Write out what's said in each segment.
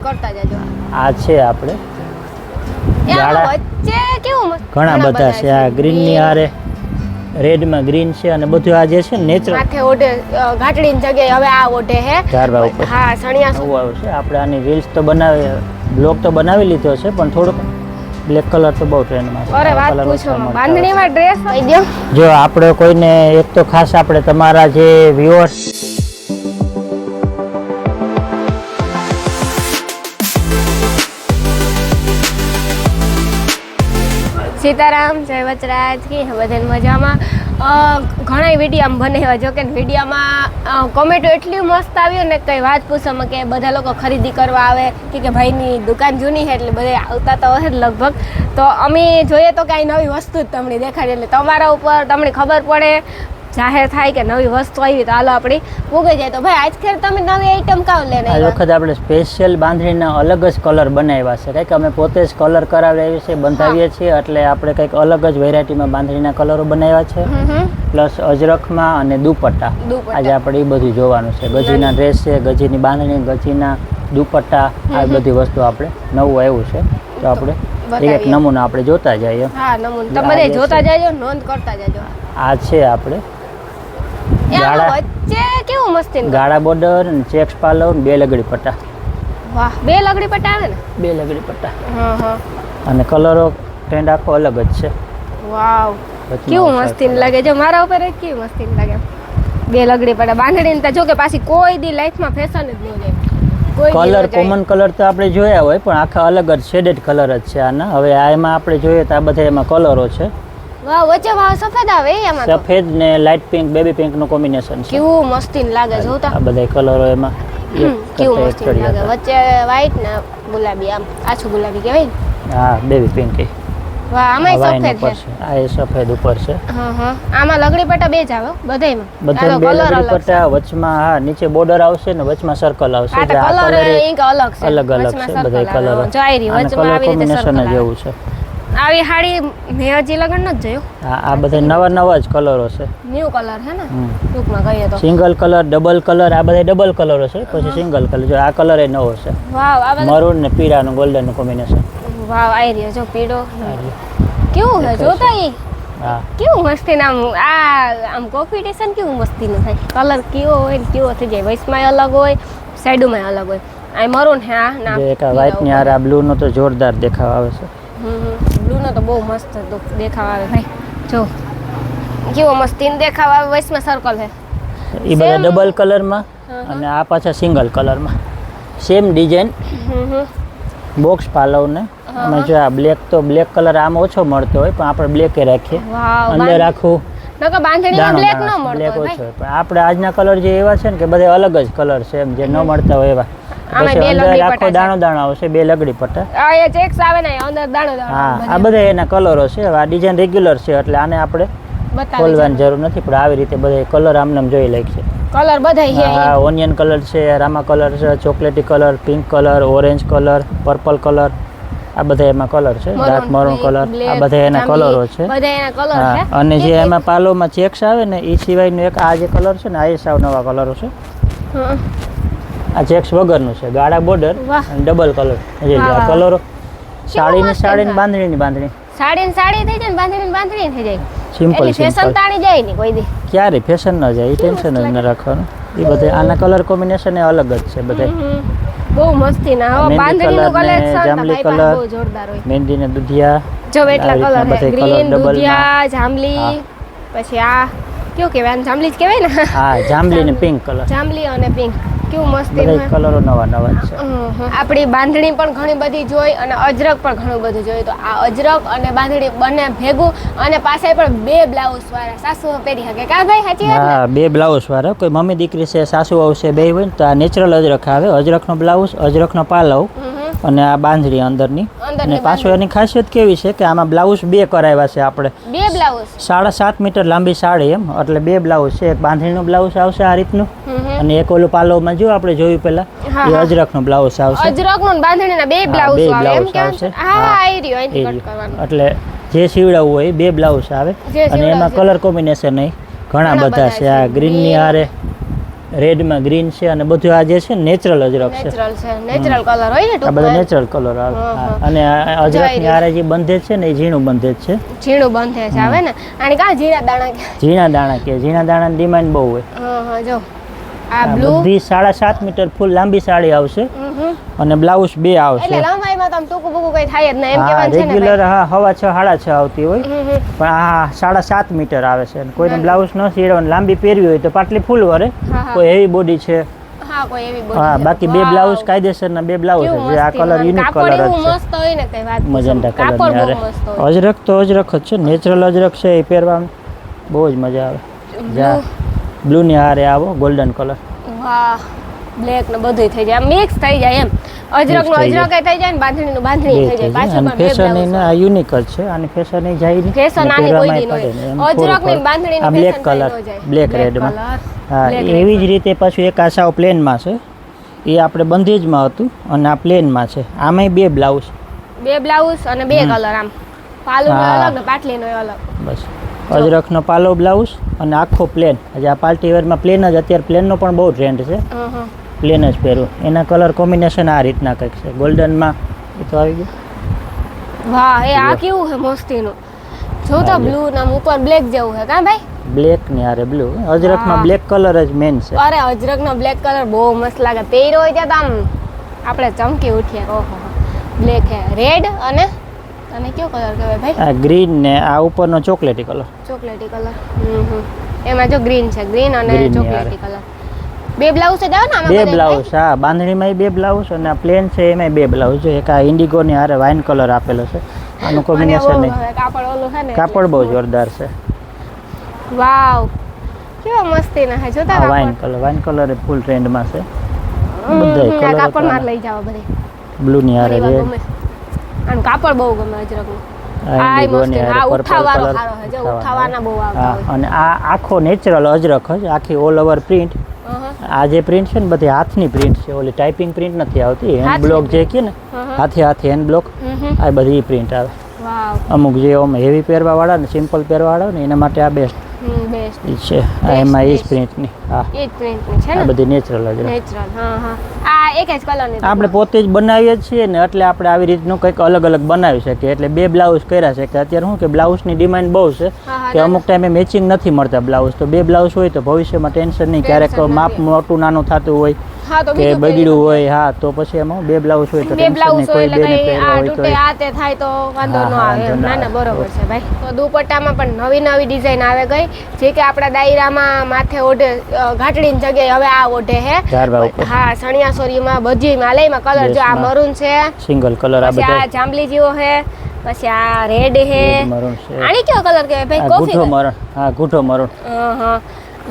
કરતા જજો. આ છે આપણે ગાળા વચ્ચે કેવું મસ્ત ઘણા બધા છે. આ ગ્રીન ની આરે રેડ માં ગ્રીન છે અને બધું આ જે છે નેચરલ માથે ઓઢે ઘાટડીની જગ્યાએ હવે આ ઓઢે હે ઝાડવા ઉપર. હા સણિયા નવું આવ્યું છે. આપણે આની રીલ્સ તો બનાવી બ્લોગ તો બનાવી લીધો છે પણ થોડોક બ્લેક કલર તો બહુ ટ્રેન્ડમાં છે. અરે વાત પૂછો બાંધણીમાં ડ્રેસ લઈ દો. જો આપણે કોઈને એક તો ખાસ આપણે તમારા જે વ્યુઅર્સ સીતારામ જય વચરાજ કે બધાને મજામાં. ઘણા વિડીયો આમ બનાવ્યા જો કે વિડીયોમાં કોમેન્ટો એટલી મસ્ત આવ્યો ને કંઈ વાત પૂછવામાં કે બધા લોકો ખરીદી કરવા આવે કે ભાઈની દુકાન જૂની છે એટલે બધા આવતા તો હોય લગભગ. તો અમે જોઈએ તો કાંઈ નવી વસ્તુ જ તમને દેખાડી એટલે તમારા ઉપર તમને ખબર પડે જાહેર થાય કે નવી વસ્તુ આવી તો હાલો આપણી ઉગી જાય. તો ભાઈ આજકાલ તમે નવી આઈટમ કાવ લેને આ વખત આપણે સ્પેશિયલ બાંધણીના અલગ જ કલર બનાવ્યા છે. કંઈક અમે પોતે જ કલર કરાવીએ છીએ, બંધાવીએ છીએ એટલે આપણે કંઈક અલગ જ વેરાયટીમાં બાંધણીના કલરો બનાવ્યા છે. પ્લસ અજરખમાં અને દુપટ્ટા આજે આપણે એ બધું જોવાનું છે. ગજીના ડ્રેસ છે, ગજીની બાંધણી, ગજીના દુપટ્ટા આ બધી વસ્તુ આપણે નવું આવ્યું છે તો આપણે એક નમૂના આપણે જોતા જઈએ. હા નમૂના તમે જોતા જાજો, નોંધ કરતા જાજો. આ છે આપણે કેવું મસ્તી ગાળા બોર્ડર અને ચેક્સ પાલવ બે લગડી પટ્ટા. વાહ બે લગડી પટ્ટા આવે ને? બે લગડી પટ્ટા. અને કલરો ટ્રેન્ડ આખો અલગ જ છે. વાવ કેવું મસ્તી લાગે. જો મારા ઉપર કેવું મસ્તી લાગે. બે લગડી પટ્ટા બાંધણીને તો જો કે પાછી કોઈ દી લાઈફમાં ફેશન જ ન જાય. કલર કોમન કલર તો આપણે જોયા હોય પણ આખા અલગ જ શેડેડ કલર જ છે આના. હવે આ એમાં આપણે જોઈએ તો આ બધા એમાં કલરો છે. વાહ વચ્ચે વાહ સફેદ આવે એમાં તો સફેદ ને લાઇટ પિંક બેબી પિંક નું કોમ્બિનેશન છે. કેવું મસ્તી લાગે જોતા. આ બધા કલરો એમાં કેવું મસ્તી લાગે. વચ્ચે વ્હાઈટ ને ગુલાબી આમ આછું ગુલાબી કહેવાય ને. હા બેબી પિંક. વાહ આમાં સફેદ છે. આ એ સફેદ ઉપર છે. આમાં લગડી પટ્ટા બે જ આવે બધાયમાં. બધા બે લગડી પટ્ટા વચમાં હા નીચે બોર્ડર આવશે ને વચમાં સર્કલ આવશે. આ કલર એક અલગ છે. અલગ અલગ છે બધા કલરો. જાયરી વચમાં આવી રીતે સર્કલ જેવું છે. આવી હાડી મેં હજી લગન ન જોયો. આ બધા નવા નવા જ કલરો છે. ન્યુ કલર છે ને ટૂંકમાં કહીએ તો. સિંગલ કલર, ડબલ કલર આ બધા ડબલ કલરો છે. પછી સિંગલ કલર જો આ કલર એ નવો છે. વાવ આ મરૂન ને પીળા નું ગોલ્ડન નું કોમ્બિનેશન. વાવ આઈ રહ્યો જો પીળો. કેવું છે જોતા ઈ. હા કેવું મસ્તી નામ આમ કોમ્પિટિશન કેવું મસ્તી નું થાય. કલર કેવો હોય ને કેવો થઈ જાય. વૈસમાં અલગ હોય, સાઈડમાં અલગ હોય. આ મરૂન હે આ ના એક વ્હાઈટ ની આ બ્લુ નો તો જોરદાર દેખાવ આવે છે. બ્લુ નો તો બહુ મસ્ત દેખાવ આવે ભાઈ. જો કેવો મસ્તી દેખાવ આવે. વૈસમાં સર્કલ છે. એ બધા ડબલ કલર માં અને આ પાછા સિંગલ કલર માં સેમ ડિઝાઇન. બોક્સ પાલવ ને અમે જો આ બ્લેક તો બ્લેક કલર આમ ઓછો મળતો હોય પણ આપણે બ્લેક એ રાખીએ. અંદર આખું નકા બાંધણીમાં બ્લેક ન મળતો બ્લેક ઓછો હોય પણ આપણે આજના કલર જે એવા છે ને કે બધા અલગ જ કલર છે એમ જે ન મળતા હોય એવા. પછી અંદર આખો દાણો દાણો આવશે બે લગડી પટ્ટા. આ એ ચેક્સ આવે ને અંદર દાણો દાણો. હા આ બધા એના કલરો છે. આ ડિઝાઇન રેગ્યુલર છે એટલે આને આપણે ખોલવાની જરૂર નથી પણ આવી રીતે બધા કલર આમને જોઈ લાગશે. કલર બધા છે. હા ઓનિયન કલર છે, રામા કલર છે, ચોકલેટી colour, pink colour, orange colour, purple colour આ બધા એમાં કલર છે. ડાર્ક મરૂન કલર આ બધા એના કલરો છે. બધા એના કલર છે. અને જે એમાં પાલોમાં ચેક્સ આવે ને એ સિવાયનો એક આ જે કલર છે ને આ સાવ નવા કલરો છે. આ ચેક્સ વગરનું છે. ગાળા બોર્ડર અને ડબલ કલર. આ કલરો સાડીની બાંધણી સાડી થઈ જાય ને બાંધણી થઈ જાય. સિમ્પલ ફેશન તાણી જાય ને કોઈ દી. ક્યારે ફેશન ન જાય એ ટેન્શન જ ન રાખવાનું. એ બધા આના કલર કોમ્બિનેશન એ અલગ જ છે બધા. બહુ મસ્તી ના હવે બાંધણીનું કલેક્શન જાંબલી કલર, બહુ જોરદાર હોય. મહેંદી ને દુધિયા જો એટલા કલર છે. ગ્રીન, દુધિયા, જાંબલી પછી આ કેવું કહેવાય જાંબલી જ કહેવાય ને. હા જાંબલી ને પિંક કલર. જાંબલી અને પિંક કેવું મસ્તી બધા કલરો નવા નવા છે. આપણી બાંધણી પણ ઘણી બધી જોઈ અને અજરક પણ ઘણું બધું જોયું. તો આ અજરક અને બાંધણી બંને ભેગું અને પાછળ પણ બે બ્લાઉઝ વાળા સાસુ પહેરી શકે કા ભાઈ સાચી વાત ને? હા બે બ્લાઉઝ વાળા કોઈ મમ્મી દીકરી છે સાસુ આવશે બે હોય ને તો આ નેચરલ અજરક આવે. અજરકનો બ્લાઉઝ, અજરકનો પાલવ અને આ બાંધણી અંદરની. અને પાછો એની ખાસિયત કેવી છે કે આમાં બ્લાઉઝ બે કરાવ્યા છે આપણે. બે બ્લાઉઝ 7.5 મીટર લાંબી સાડી એમ એટલે બે બ્લાઉઝ છે. એક બાંધણીનું બ્લાઉઝ આવશે આ રીતનું અને એક ઓલું પાલવમાં જો આપણે જોયું પેલા એ અજરકનો બ્લાઉઝ આવશે. અજરકનો અને બાંધણીના બે બ્લાઉઝ આવે એમ કે હા આઈ રહ્યો અહીંથી કટ કરવાનું. એટલે જે સીવડાવવું હોય બે બ્લાઉઝ આવે અને એમાં કલર કોમ્બિનેશન ઘણા બધા છે. આ ગ્રીન ની આરે રેડમાં ગ્રીન છે અને બધું આ જે છે નેચરલ અજરક છે. નેચરલ છે, નેચરલ કલર હોય ને આ બધા નેચરલ કલર આવે. હા. અને આ અજરકની આરે જે બંધેજ છે ને એ ઝીણું બંધેજ છે. ઝીણું બંધેજ આવે ને, અને કા ઝીણા દાણા કે ઝીણા દાણા કે ઝીણા દાણાની ડિમાન્ડ બહુ હોય. હા જો આ બ્લુ બધી 7.5 મીટર ફૂલ લાંબી સાડી આવશે અને બ્લાઉઝ 2 આવશે. એટલે લંબાઈમાં તો ટૂંકું બૂકું કઈ થાય જ નહીં એમ કહેવાનું છે ને રેગ્યુલર હા 6.5 6.5 આવતી હોય પણ આ 7.5 મીટર આવે છે અને કોઈને બ્લાઉઝ ન સીવડવાનું લાંબી પહેરવી હોય તો પાટલી ફૂલ વરે, કોઈ હેવી બોડી છે. હા કોઈ એવી બોડી. હા બાકી 2 બ્લાઉઝ કાયદેસરના 2 બ્લાઉઝ છે. જે આ કલર યુનિક કલર જ છે. મસ્ત હોય ને કઈ વાત મજંટા કલર કાપડ ની બહુ મસ્ત હોય. અજરક તો અજરક જ છે, નેચરલ અજરક છે એ પહેરવામાં બહુ જ મજા આવે. જા બ્લુ ની હારે આવો ગોલ્ડન કલર. વાહ બ્લેક ને બધું થઈ જાય, મિક્સ થઈ જાય એમ. અજરક નું અજરક થઈ જાય ને બાંધણી નું બાંધણી થઈ જાય. પાછું પણ ફેશન ની આ યુનિક જ છે. આની ફેશન એ જાય નહીં. ફેશન આની કોઈ દી નહીં. અજરક ની બાંધણી ની બ્લેક કલર, બ્લેક રેડ માં. હા એવી જ રીતે પાછું એક આ સાવ પ્લેન માં છે. એ આપણે બંધેજમાં હતું અને આ પ્લેન માં છે. આમાંય 2 બ્લાઉઝ. 2 બ્લાઉઝ અને 2 કલર આમ. પાલુનો અલગ ને પાટલીનો અલગ. બસ અજરકનો પાલો બ્લાઉઝ અને આખો પ્લેન. આજે આ પાર્ટી વેરમાં પ્લેન જ અત્યારે પ્લેનનો પણ બહુ ટ્રેન્ડ છે. પ્લેન જ પહેરું. એના કલર કોમ્બિનેશન આ રીતના કંઈક છે. ગોલ્ડનમાં એ તો આવી ગયું. વાહ એ આ કેવું છે મસ્તીનું. જો તો બ્લુ ના ઉપર બ્લેક જેવું છે કા ભાઈ? બ્લેક ની આરે બ્લુ. અજરકમાં બ્લેક કલર જ મેન છે. અરે અજરકનો બ્લેક કલર બહુ મસ્ત લાગે. પહેર્યો હોય ત્યાં તો આમ આપણે ચમકી ઉઠીએ. ઓહો બ્લેક હે, રેડ અને કયો કલર કહેવાય ભાઈ? આ ગ્રીન ને આ ઉપરનો ચોકલેટી કલર. ચોકલેટી કલર. એમાં જો ગ્રીન છે, ગ્રીન અને ચોકલેટી કલર. 2 બ્લાઉઝ જ આવે ને આમાં? 2 બ્લાઉઝ. હા બાંધણીમાં 2 બ્લાઉઝ અને આ પ્લેન છે એમાં 2 બ્લાઉઝ. જો એક આ ઇન્ડિગો ની હારે વાઇન કલર આપેલો છે. આનું કોમ્બિનેશન નહીં. કાપડ ઓલું છે ને. કાપડ બહુ જોરદાર છે. વાવ કેવા મસ્તી ના છે. જોતા વાઇન કલર ફૂલ ટ્રેન્ડ માં છે. બધાય કલર કાપડ માં લઈ જાવ બધે. બ્લુ ની હારે રેડ. અને કાપડ બહુ ગમે અજરકનું. આ મસ્ત આ ઉઠાવાનો સારો છે. જો ઉઠાવાના બહુ આવતા હોય. અને આ આખો નેચરલ અજરક જ આખી ઓલ ઓવર પ્રિન્ટ. આ જે પ્રિન્ટ છે ને બધી હાથની પ્રિન્ટ છે. ઓલી ટાઈપિંગ પ્રિન્ટ નથી આવતી. હેન્ડ બ્લોક જે કે ને હાથે હેન્ડ બ્લોક આ બધી પ્રિન્ટ આવે. વાવ અમુક જે હેવી પહેરવા વાળા ને સિમ્પલ પહેરવા વાળા ને એના માટે આ બેસ્ટ છે. એમાં એ જ પ્રિન્ટની. હા એ જ પ્રિન્ટની છે ને. આ બધી નેચરલ જ. નેચરલ. હા હા આ એક જ કલરની. આપણે પોતે જ બનાવીએ છીએ ને એટલે આપણે આવી રીતનું કંઈક અલગ અલગ બનાવી શકીએ. એટલે 2 બ્લાઉઝ કર્યા છે કે અત્યારે શું કે બ્લાઉઝની ડિમાન્ડ બહુ છે કે અમુક ટાઈમે મેચિંગ નથી મળતા બ્લાઉઝ. તો 2 બ્લાઉઝ હોય તો ભવિષ્યમાં ટેન્શન નહીં. ક્યારેક માપ મોટું નાનું થતું હોય કે બગડ્યું હોય. હા તો પછી એમાં 2 બ્લાઉઝ હોય તો ટેન્શન નહીં. કોઈ બેને પહેરવા હોય તો આ તે થાય તો વાંધો ન આવે. ના ના બરોબર છે ભાઈ. તો દુપટ્ટામાં પણ નવી નવી ડિઝાઇન આવે ગઈ. જે કે આપણા દાયરામાં માથે ઓઢે ઘાટડીની જગ્યાએ હવે આ ઓઢે હે. હા સણિયા સોરીમાં બધી માલેમાં કલર જો આ મરૂન છે સિંગલ કલર. આ બધા આ જાંબલી જેવો હે. પછી આ રેડ હે. આની કયો કલર કહેવાય ભાઈ? કોફી ગૂઠો મરૂન. હા ગૂઠો મરૂન. હા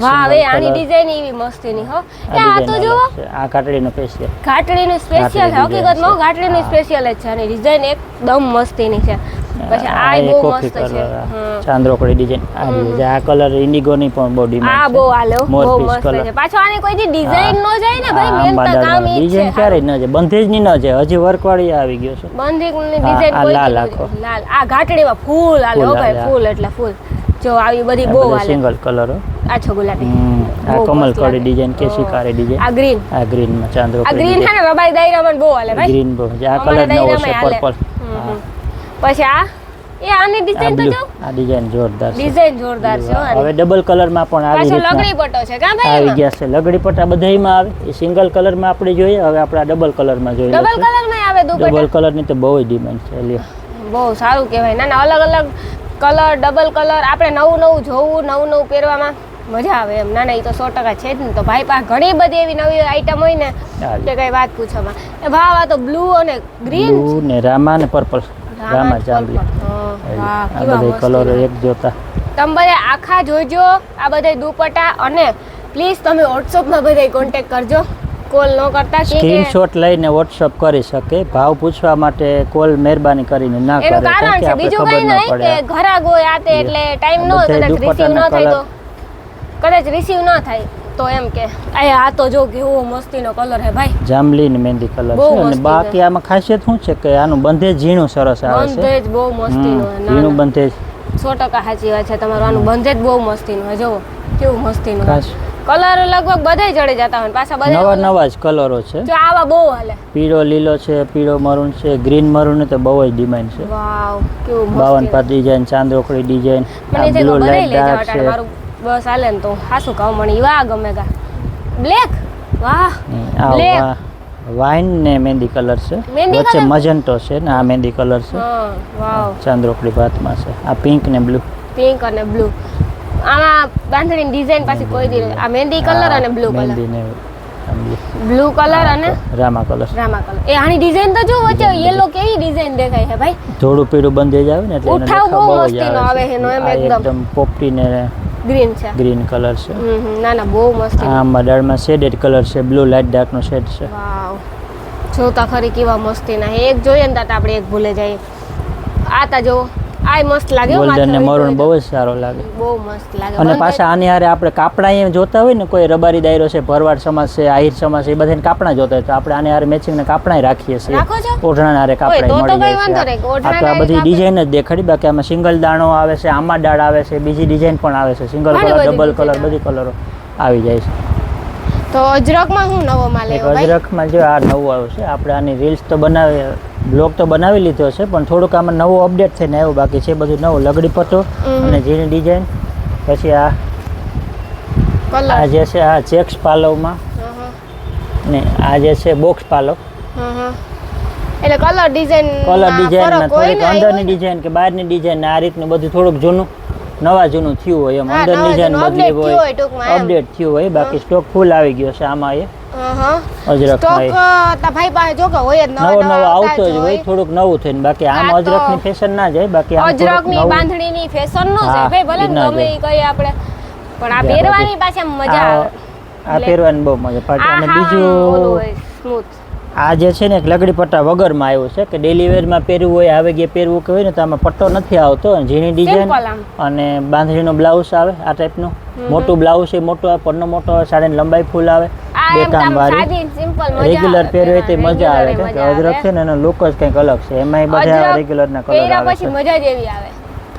વાહ હવે આની ડિઝાઇન એવી મસ્તીની હો. આ તો જો આ ઘાટડીનો સ્પેશિયલ. ઘાટડીનું સ્પેશિયલ હકીકતમાં ઘાટડીનું સ્પેશિયલ જ છે. આની ડિઝાઇન એકદમ મસ્તીની છે. પછી આ બહુ મસ્ત છે. ચાંદ્રોકડી ડિઝાઇન. આ કલર ઇન્ડિગો ની પણ બહુ ડિમાન્ડ છે. આ બહુ આલો બહુ મસ્ત છે. પાછો આની કોઈ ડિઝાઇન નો જાય ને ભાઈ. મેન તો કામ ઈ છે. ડિઝાઇન ક્યારે ન જાય. બંધેજ ની ન જાય. હજી વર્ક વાળી આવી ગયો છે. બંધેજ ની ડિઝાઇન કોઈ લાલ આખો લાલ. આ ઘાટડીમાં ફૂલ આલો ભાઈ. ફૂલ એટલે ફૂલ. જો આવી બધી બહુ આલે. Single colour. આછો ગુલાબી. આ કમલ કડી ડિઝાઇન કે શિકારી ડિઝાઇન. આ ગ્રીન. આ ગ્રીન માં ચાંદ્રો. આ ગ્રીન છે ને બાબાઈ દાયરામાં બહુ આલે ભાઈ. ગ્રીન બહુ. આ કલર નવો છે પર્પલ. પછી આ એ આની ડિઝાઇન તો જો. આ ડિઝાઇન જોરદાર છે. ડિઝાઇન જોરદાર છે. હવે ડબલ કલર માં પણ આવી પાછો લગડી પટ્ટો છે કા ભાઈ? આવી ગયા છે. લગડી પટ્ટા બધાયમાં આવે. એ સિંગલ કલર માં આપણે જોઈએ. હવે આપણે ડબલ કલર માં જોઈએ. ડબલ કલર માં આવે દુપટ્ટા. ડબલ કલર ની તો બહુ ડિમાન્ડ છે. લ્યો બહુ સારું કહેવાય. ના ના અલગ અલગ કલર ડબલ કલર આપણે નવું નવું જોવું નવું નવું પહેરવામાં મજા આવે એમ. ના ના એ તો 100% છે જ ને. તો ભાઈ પાસે ઘણી બધી એવી નવી આઈટમ હોય ને કે કઈ વાત પૂછવામાં. એ ભાવ આ તો બ્લુ અને ગ્રીન. બ્લુ ને રામા ને પર્પલ. રામા જાંબલી. વાહ આ બધા કલર એક જોતા. તમે બધા આખા જોજો આ બધા દુપટ્ટા. અને પ્લીઝ તમે વોટ્સઅપમાં બધા કોન્ટેક્ટ કરજો. કોલ ન કરતા. સ્ક્રીનશોટ લઈને વોટ્સઅપ કરી શકે. ભાવ પૂછવા માટે કોલ મહેરબાની કરીને ના કરે. એનું કારણ છે બીજું કઈ નહીં કે ઘરાક હોય આ તે એટલે ટાઈમ ન હોય. કદાચ રિસીવ ન થાય તો કદાચ રિસીવ ન થાય તો એમ કે આ તો જો કેવો મસ્તીનો કલર હે ભાઈ. જાંબલી ને મહેંદી કલર છે. અને બાકી આમાં ખાસિયત શું છે કે આનું બંધેજ ઝીણું સરસ આવે છે. બંધેજ બહુ મસ્તીનું. ઝીણું બંધેજ 100% સાચી વાત છે તમારું. આનું બંધેજ બહુ મસ્તીનું હે. જોવો કેવું મસ્તીનું કલર લગભગ બધાય જડે જતા હોય પાછા બધા નવા જ કલરો છે. જો આવા બહુ હાલે. પીળો લીલો છે, પીળો મરૂન છે, ગ્રીન મરૂન તો બહુ જ ડિમાન્ડ છે. વાવ કેવું મસ્ત 52 પાત ડિઝાઇન, ચાંદોકડી ડિઝાઇન, મને તે બ્લુ બધાય લાઈટ લઈ ડાર્ક જાવ છે. મારું બસ હાલે ને તો હાસું કહું મને ઈવા ગમે ગા. બ્લેક વાહ Black. આ વાઇન ને મહેંદી કલર છે. મહેંદી વચ્ચે colour? મજન્ટો છે ને આ મહેંદી કલર છે. હા વાવ ચાંદોકડી ભાતમાં છે. આ પિંક ને બ્લુ. પિંક અને બ્લુ. આમાં બાંધણીની ડિઝાઇન પાછી કોઈ દી આ મહેંદી કલર અને બ્લુ કલર. મહેંદી ને બ્લુ કલર અને રામા કલર. રામા કલર. એ આની ડિઝાઇન તો જો વચ્ચે યેલો કેવી ડિઝાઇન દેખાય છે ભાઈ. થોડું પીળું બંધેજ આવે ને એટલે એનો ઉઠાવ દેખાવ બહુ બહુ જ મસ્તીનો આવે એનો એમ આ એકદમ. એકદમ પોપટી ને ગ્રીન છે. ગ્રીન કલર છે. ના ના બહુ મસ્ત. આમાં દાળમાં શેડેડ કલર છે, બ્લુ લાઈટ ડાર્ક નો શેડ છે. વાવ જોતા ખરી કેવા મસ્તીના એક જોઈએ ને તા આપણે એક ભૂલે જઈએ. આતા જો આય મસ્ત લાગે હો, ગોલ્ડન ને માથે મરૂન હોય બહુ જ સારો લાગે. બહુ મસ્ત લાગે. અને પાછા આની હારે આપણે કાપડા અહીંયા જોતા હોય ને, કોઈ રબારી દાયરો છે, ભરવાડ સમાજ છે, આહિર સમાજ છે, એ બધાને કાપડા જોતા હોય તો આપણે આની હારે મેચિંગ ને કાપડા રાખીએ છીએ. રાખો છો? ઓઢણા હારે કાપડા તો મળી કઈ વાંધો જાય નહીં, છે. ઓઢણાના આ તો આ બધી કાપડ- ડિઝાઇન જ દેખાડી. બાકી આમાં સિંગલ દાણો આવે છે, આમાં દાળ આવે છે, બીજી ડિઝાઇન પણ આવે છે, સિંગલ ઘણી કલર, બધી ડબલ કલર, design બધી કલરો આવી જાય છે. તો અજરકમાં હું નવો માલ એક આવ્યો ભાઈ? અજરખમાં જો આ નવું આવ્યું છે. આપણે આની રીલ્સ તો બ્લોગ તો બનાવી લીધો છે, પણ થોડુંક આમાં નવું અપડેટ થઈને આવ્યું. બાકી છે બધું નવું. લગડી પટ્ટો અને ઝીણી ડિઝાઇન. પછી આ કલર જે છે આ ચેક્સ પાલવમાં ને આ જે છે બોક્સ પાલવ. એટલે કલર ડિઝાઇન કલર ડિઝાઇનમાં થોડીક અંદરની ડિઝાઇન કે બહારની ડિઝાઇન આ રીતનું બધું થોડુંક જૂનું નવા જૂનું થયું હોય એમ. હા, અંદર નવા ડિઝાઇન જૂનું બદલી update થયું હોય ટૂંકમાં એમ. અપડેટ થયું હોય. બાકી સ્ટોક ફૂલ આવી ગયો છે આમાં. એ સ્ટોક અજરખમાં તા ભાઈ પાસે જો કે હોય જ નવો નવો આવતો જ હોય, થોડુંક નવું થઈને. બાકી આમ આ તો અજરખની ફેશન ના જાય. બાકી આમ થોડુંક અજરકની નવું. બાંધણીની ફેશન નો છે હા, ભાઈ, ભલે ઈ ના ગમે ઈ કહીએ આપણે, પણ આ બરાબર. પહેરવાની પાછી આમ મજા આવે. આ પહેરવાની બહુ મજા પડે. આ અને હા ઓલું બીજું હોય સ્મૂથ. આ જે છે ને એક લગડી પટ્ટા વગરમાં આવ્યું છે કે ડેલી વેરમાં પહેરવું હોય, આવે ગયા પહેરવું કે હોય ને તો આમાં પટ્ટો નથી આવતો. અને ઝીણી ડિઝાઇન Simple આમ. અને બાંધણીનો બ્લાઉઝ આવે આ ટાઈપનું. મોટું બ્લાઉઝ છે, મોટો આવે, પડનો મોટો આવે, સાડીની લંબાઈ ફૂલ આવે, આ બે એમ કામ આમ વાળી. સાદી સિમ્પલ મજા રેગ્યુલર આવે. પહેરવે તે મજા આવે. Regular કે મજા અજરક આવે. છે ને એનો લુક જ કંઈક અલગ છે. એમાંય બધા અજરક રેગ્યુલરના કલર પહેર્યા આવે પછી છે. મજા જ એવી આવે.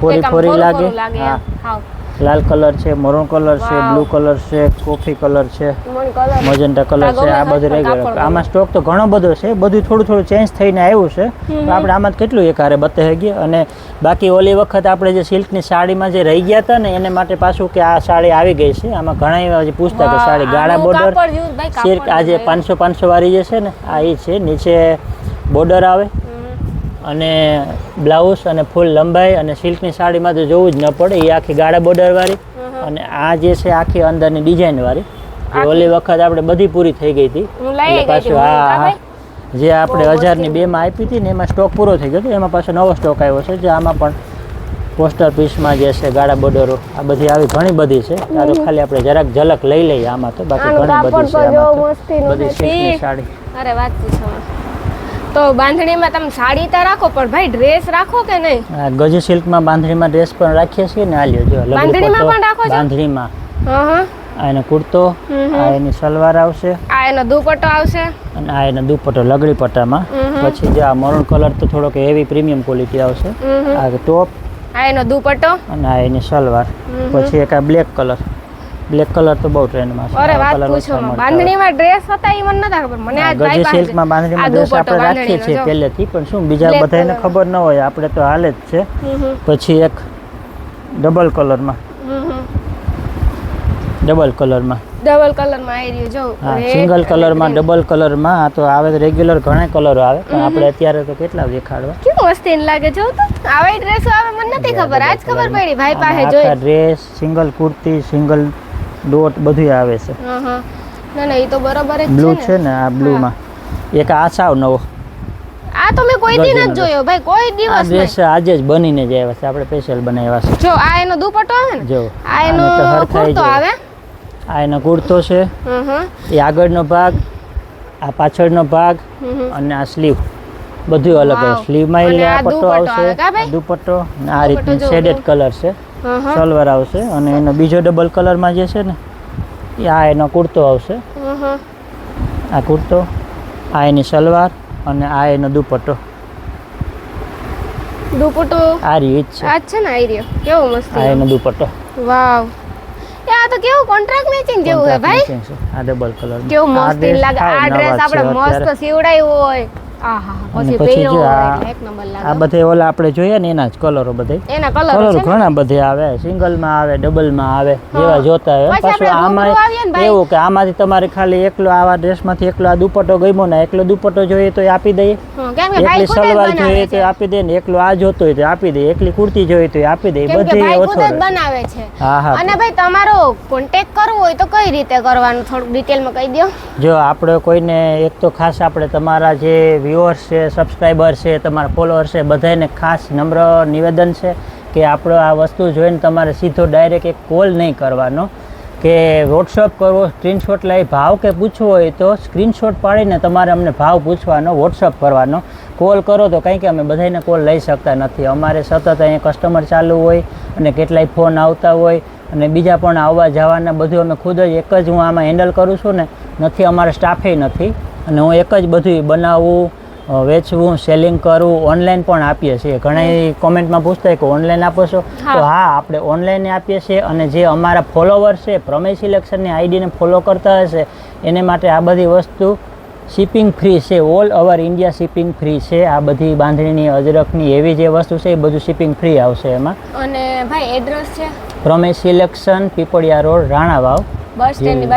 ફોરી એક આમ ફોરી ફોરું લાગે. ફોરું લાગે હા. એમ. હાવ. લાલ કલર છે, મરૂન કલર છે, વાવ. બ્લુ કલર છે, કોફી કલર છે, મને colour મજન્ટા કલર આ છે. ગમે આ બધું પણ રેગ્યુલર. કાપડ આમાં સ્ટોક તો ઘણો બધો છે. બધું થોડું થોડું ચેન્જ થઈને આવ્યું છે. તો આપણે આમાં તો કેટલું એક હારે બતાવી ગયા. અને બાકી ઓલી વખત આપણે જે સિલ્કની સાડીમાં જે રહી ગયા હતા ને એને માટે પાછું કે આ સાડી આવી ગઈ છે. આમાં ઘણા એવા જે પૂછતા કે વાહ, સાડી ગાળા આનું બોર્ડર કાપડ જેવું ભાઈ, કાપડ સિલ્ક આજે જેવું. 500 વાળી જે છે ને આ એ છે. નીચે બોર્ડર આવે અને બ્લાઉઝ અને ફૂલ લંબાઈ. અને સિલ્કની સાડીમાં તો જોવું જ ન પડે, એ આખી ગાળા બોર્ડર વાળી. અને આ જે છે આખી અંદરની ડિઝાઇન વાળી. જે ઓલી વખત આપણે બધી પૂરી થઈ ગઈ હતી. હું લઈ એટલે ગઈ હતી, પાછું હું હા કાપે. જે આપણે બહુ 1000ની 2 માં આપી હતી ને એમાં સ્ટોક પૂરો થઈ ગયો હતો. એમાં પાછો નવો સ્ટોક આવ્યો છે. જે આમાં પણ પોસ્ટર પીસમાં જે છે ગાળા બોર્ડરો આ બધી આવી ઘણી બધી છે. આ તો ખાલી આપણે જરાક ઝલક લઈ લઈએ આમાં તો. બાકી આનું ઘણી બધી કાપડ છે તો જો આમાં તો. મસ્તીનું બધી છે. સિલ્કની ઈ. સાડી. અરે વાત પૂછો. તો બાંધણીમાં તમે સાડી તો રાખો પણ ભાઈ ડ્રેસ રાખો કે નહીં? આ ગજી સિલ્કમાં બાંધણીમાં ડ્રેસ પણ રાખીએ છીએ ને. આ લ્યો જો લગડી બાંધણીમાં પટ્ટો, પણ રાખો છો? બાંધણીમાં હા. આ એનો કુર્તો, આ એની સલવાર આવશે આ એનો દુપટ્ટો આવશે. અને આ એનો દુપટ્ટો લગડી પટ્ટામાં. પછી જે આ મરૂન કલર તો થોડોક હેવી પ્રીમિયમ ક્વોલિટી આવશે. આ ટોપ આ એનો દુપટ્ટો. અને આ એની સલવાર. પછી એક આ બ્લેક કલર. બ્લેક કલર તો બહુ ટ્રેન્ડમાં છે. અરે આ વાત colour પૂછો ઓછા મળતા હોય. બાંધણીમાં ડ્રેસ હતા એ મને નતા ખબર. મને આજ ભાઈ ગજી પાસે સિલ્કમાં આ બાંધણીમાં ડ્રેસ દુપટ્ટો આપણે રાખીએ છીએ બાંધણીનો જો. પહેલેથી. પણ શું બીજા Black બધાને colour. ખબર ન હોય, આપણે તો હાલે જ છે. પછી એક ડબલ કલરમાં. ડબલ કલરમાં. ડબલ કલરમાં આવી રહ્યું જો. હા, red સિંગલ અને કલરમાં, green. ડબલ કલરમાં. આ તો આવે રેગ્યુલર ઘણા કલરો આવે. પણ આપણે અત્યારે તો કેટલા દેખાડવા. કેવું મસ્તી લાગે જો તો. આવા ડ્રેસો આવે મને નથી ખબર. આજ ખબર પડી ભાઈ પાસે આમાં જોઈ. આખા dress, single kurti, single dot બધું આવે છે. હા. ના ના એ તો બરોબર જ બ્લુ છે છે ને. ને આ બ્લુમાં. એક આ સાવ નવો. આ તો મેં કોઈ દી ગજેન્દ્ર. નથી જોયો ભાઈ, કોઈ આ દિવસ નહીં. ડ્રેસ આજે જ બનીને જ આવ્યા છે. આપણે સ્પેશિયલ બનાવ્યા છે. જો આ એનો દુપટ્ટો આવે ને, જો આ એનો આને તો હરખાઈ કુર્તો જો. આવે. આ એનો કુર્તો છે. એ આગળનો ભાગ, આ પાછળનો ભાગ અને આ સ્લીવ બધું અલગ વાવ. અલગ. સ્લીવમાં અને આ આ પટ્ટો દુપટ્ટો આવે આવશે, કા ભાઈ? દુપટ્ટો અને આ દુપટ્ટો રીતની જો, શેડેડ જો. કલર છે. સલવાર આવશે અને એનો બીજો ડબલ કલરમાં જે છે ને એ આ એનો કુર્તો આવશે. આ કુર્તો, આ એની સલવાર અને આ એનો દુપટ્ટો. દુપટ્ટો આ રીત છે. આ જ છે ને, આઈ રહ્યો કેવો મસ્ત. આ એનો દુપટ્ટો. વાવ. એ આ તો કેવું કોન્ટ્રાક્ટ મેચિંગ જેવું છે ભાઈ. આ ડબલ કલર કેવું મસ્ત લાગે. આ ડ્રેસ આપણે મસ્ત સીવડાવ્યો હોય. આહા પછી પહેર્યો હોય એટલે એક નંબર લાગે. આ બધે ઓલા આપણે જોઈએ ને એના જ કલરો બધે. એના કલર છે ઘણા બધે આવે, સિંગલ માં આવે, ડબલ માં આવે, જેવા જોતા હોય. પાછું આમાં એવું કે આમાંથી તમારે ખાલી એકલો આવા ડ્રેસ માંથી એકલો આ દુપટ્ટો ગમ્યો ને એકલો દુપટ્ટો જોઈએ તો આપી દઈએ, એકલી સલવાર જોઈએ તો આપી દઈએ ને એકલો આ જોતો હોય તો આપી દઈએ, એકલી કુર્તી જોઈએ તો આપી દઈએ. બધી ઓછો બનાવે છે. હા હા. અને ભાઈ તમારો કોન્ટેક્ટ કરવો હોય તો કઈ રીતે કરવાનું થોડું ડિટેલમાં કહી દો. જો આપણે કોઈને એક તો ખાસ આપણે તમારા જે વ્યુઅર્સ છે, સબસ્ક્રાઈબર છે, તમારા ફોલોઅર્સ છે, બધાને ખાસ નમ્ર નિવેદન છે કે આપણે આ વસ્તુ જોઈને તમારે સીધો ડાયરેક્ટ એક કોલ નહીં કરવાનો કે વોટ્સઅપ કરવો, સ્ક્રીનશોટ લઈ ભાવ કે પૂછવો હોય તો સ્ક્રીનશોટ પાડીને તમારે અમને ભાવ પૂછવાનો, વોટ્સઅપ કરવાનો. કોલ કરો તો કંઈ કે અમે બધાને કોલ લઈ શકતા નથી. અમારે સતત અહીંયા કસ્ટમર ચાલુ હોય અને કેટલાય ફોન આવતા હોય અને બીજા પણ આવવા જવાના બધું અમે ખુદ જ એક જ હું આમાં હેન્ડલ કરું છું ને, નથી અમારે સ્ટાફે નથી. અને હું એક જ બધું બનાવવું, વેચવું, સેલિંગ કરવું, ઓનલાઈન પણ આપીએ છીએ. ઘણા કોમેન્ટમાં પૂછતા કે ઓનલાઈન આપો છો, તો હા આપણે ઓનલાઈન આપીએ છીએ. અને જે અમારા ફોલોવર છે, પ્રમેય સિલેક્શનની આઈડીને ફોલો કરતા હશે એને માટે આ બધી વસ્તુ શિપિંગ ફ્રી છે. All over India shipping free છે. આ બધી બાંધણીની, અજરકની એવી જે વસ્તુ છે એ બધું શિપિંગ ફ્રી આવશે એમાં. અને ભાઈ એડ્રેસ છે પ્રમેય સિલેક્શન, પીપળિયા રોડ, રાણાવાવ, બસ સ્ટેન્ડની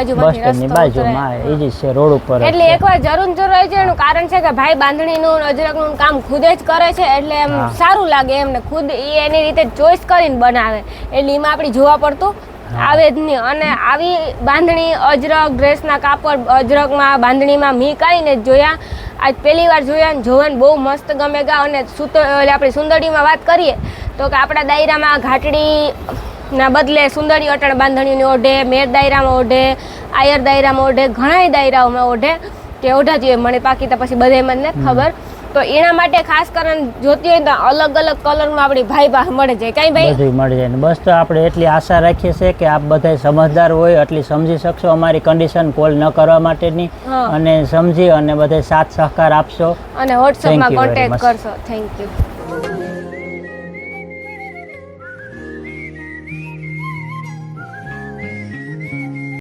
બાજુમાં એ જ છે, રોડ ઉપર. એટલે એકવાર જરૂર હોય છે. એનું કારણ છે કે ભાઈ બાંધણીનું અજરકનું કામ ખુદ જ કરે છે એટલે એમ સારું લાગે એમને, ખુદ એની રીતે ચોઈસ કરીને બનાવે એટલે એમાં આપણે જોવા પડતું આવે જ નહીં. અને આવી બાંધણી, અજરક, ડ્રેસના કાપડ, અજરકમાં, બાંધણીમાં મી કાઢીને જોયા, આજ પહેલી વાર જોયા ને જોવાનું બહુ મસ્ત ગમે ગા. અને આપણે સુંદરીમાં વાત કરીએ તો કે આપણા દાયરામાં ઘાટડી ના બદલે સુંદરી અટણ બાંધણીની ઓઢે, મેર દાયરામાં ઓઢે, આયર દાયરામાં ઓઢે, ઘણા દાયરાઓમાં ઓઢે કે ઓઢા જોઈએ મને પાકી તો પછી બધે મને ખબર. તો એના માટે ખાસ કરીને જોતી હોય તો અલગ અલગ કલરમાં આપણી ભાઈ પાસે મળે જાય. કઈ ભાઈ બધું મળી જાય ને. બસ તો આપણે એટલી આશા રાખીએ છીએ કે આપ બધા સમજદાર હોય, એટલી સમજી શકશો અમારી કન્ડિશન કોલ ન કરવા માટેની, અને સમજી અને બધા સાથ સહકાર આપશો અને વોટ્સઅપમાં કોન્ટેક્ટ કરશો. Thank you.